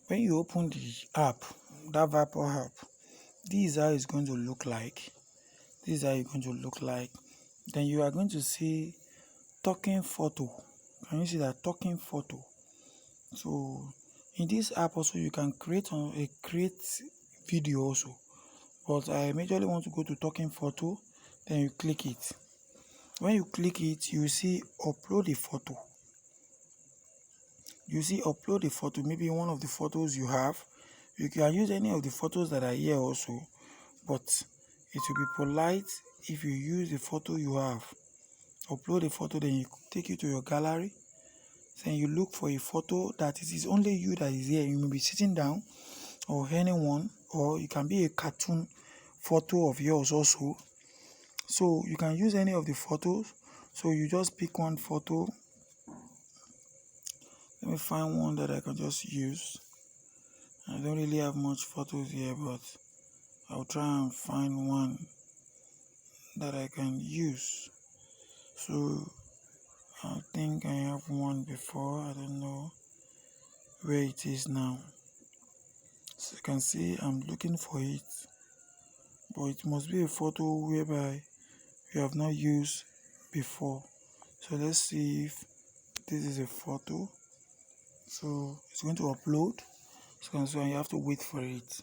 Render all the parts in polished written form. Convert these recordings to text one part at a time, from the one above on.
When you open the app, that Viper app, this is how it's going to look like. This is how it's going to look like. Then you are going to see talking photo. Can you see that talking photo? So in this app also you can create video also. But I majorly want to go to talking photo. Then you click it. When you click it, you see upload a photo. You see upload a photo, maybe one of the photos you have. You can use any of the photos that are here also, but it will be polite if you use the photo you have. Upload a photo, then you take you to your gallery. Then you look for a photo that it is only you that is here. You may be sitting down, or anyone, or it can be a cartoon photo of yours also. So you can use any of the photos. So you just pick one photo. Let me find one that I can just use. I don't really have much photos here, but I'll try and find one that I can use. So I think I have one before. I don't know where it is now. So you can see I'm looking for it, but it must be a photo whereby you have not used before. So let's see if this is a photo. So it's going to upload. So you have to wait for it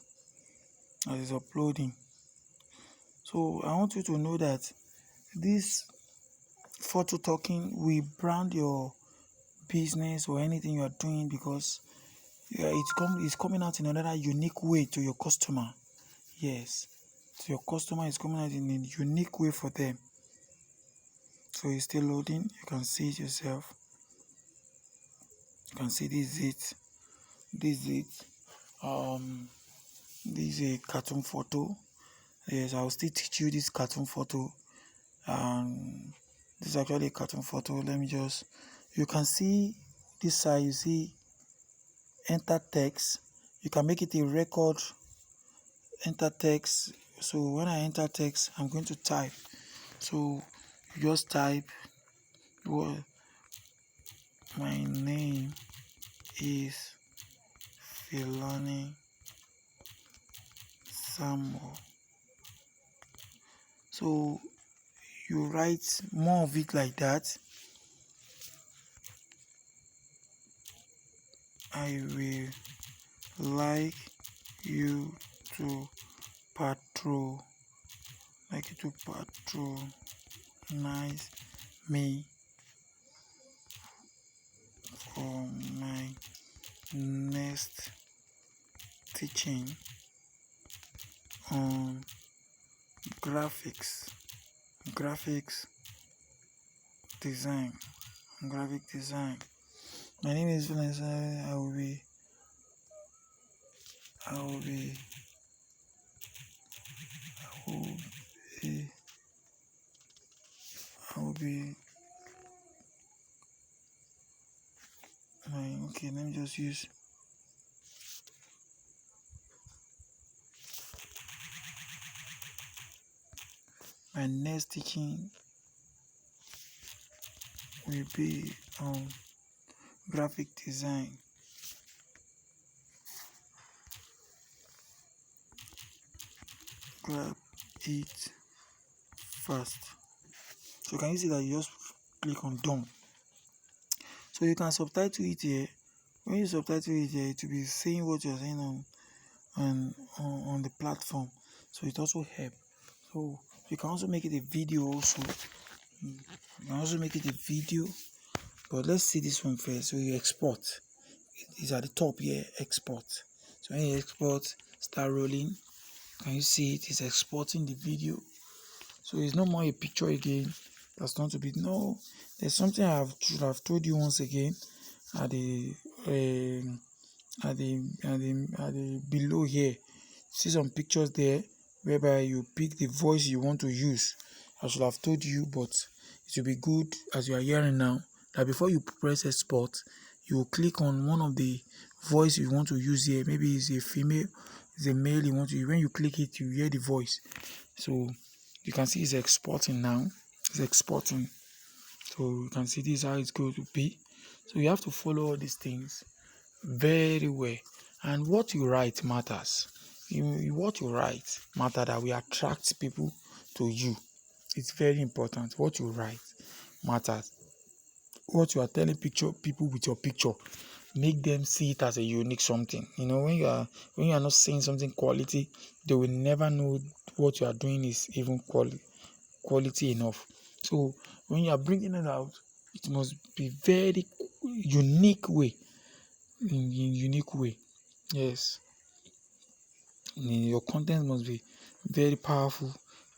as it's uploading. So I want you to know that this photo talking will brand your business or anything you are doing, because it's coming out in another unique way to your customer. Yes, so your customer is coming out in a unique way for them. So it's still loading. You can see it yourself. You can see this is it. This is it. This is a cartoon photo. Yes, I'll still teach you this cartoon photo. This is actually a cartoon photo. Let me just, you can see this side, you see enter text. You can make it a record, enter text. So when I enter text, I'm going to type. So you just type, well, my name is Filani Samuel. So you write more of it like that. I will like you to patronize me for my next teaching on graphics design. Graphic design. My name is Vanessa. I will be okay, let me just use my next teaching will be on graphic design. Grab it fast. So can you see that you just click on done? So you can subtitle it here. When you subtitle it here, it will be saying what you're saying on the platform. So it also helps. So you can also make it a video also. You can also make it a video. But let's see this one first. So you export. It's at the top here, export. So when you export, start rolling. Can you see it? It's exporting the video. So it's no more a picture again. That's not to be. No, there's something I should have told you once again at the below here. See some pictures there whereby you pick the voice you want to use. I should have told you, but it will be good as you are hearing now that before you press export, you will click on one of the voice you want to use here. Maybe it's a female, it's a male you want to use. When you click it, you hear the voice. So you can see it's exporting now. It's exporting. So you can see this is how it's going to be. So you have to follow all these things. very well. And what you write matters. What you write matter, that will attract people to you. It's very important. What you write matters. What you are telling people with your picture, make them see it as a unique something. When you are not saying something quality, they will never know what you are doing is even quality enough. So when you are bringing it out, it must be very unique way. In unique way. Yes. Your content must be very powerful.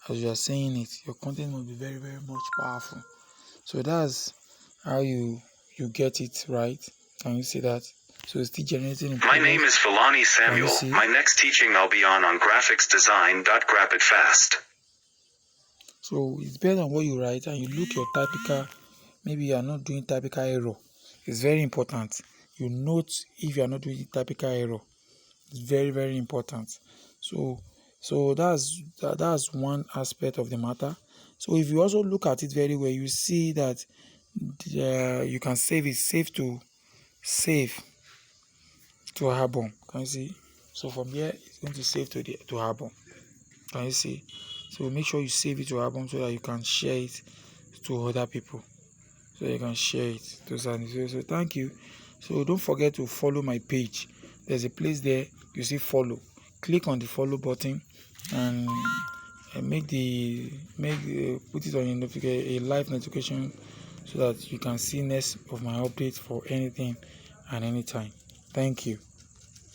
As you are saying it, your content must be very, very much powerful. So that's how you get it right. Can you see that? So it's still generating. My name is Filani Samuel. My next teaching I'll be on graphics design. Grab it fast. So it's better than what you write, and you look your typical. Maybe you are not doing typical error. It's very important. You note if you are not doing typical error. It's very, very important. So that's one aspect of the matter. So if you also look at it very well, you see that you can save it. Save to album. Can you see? So from here, it's going to save to album. Can you see? So make sure you save it to album so that you can share it to other people. So you can share it to somebody. So thank you. So don't forget to follow my page. There's a place there you see follow. Click on the follow button and put it on a live notification so that you can see next of my updates for anything and anytime. Thank you.